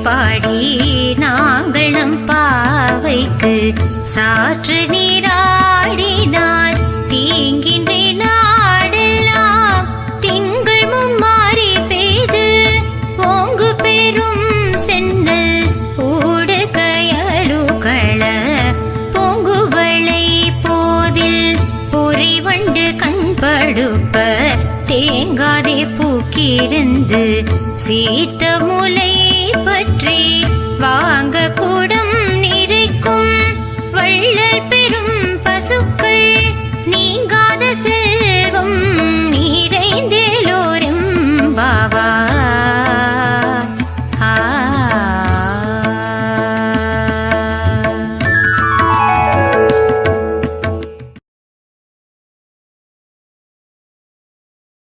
பாடி நாங்கள் நம் பாவைக்கு சாற்று நீராடினார். தீங்கின்றி நாடெல்லாம் திங்கள் மும்மாறி பெய்து ஓங்கு பெரும் சென்னல் ஊடு கயலுகள பொங்குவளை போதில் பொறிவண்டு கண்படுப்ப தேங்காதே பூக்கிருந்து சீத்த முலை பற்றி வாங்க கூடம் நிறைக்கும் வள்ளல் பெரும் பசுக்கள்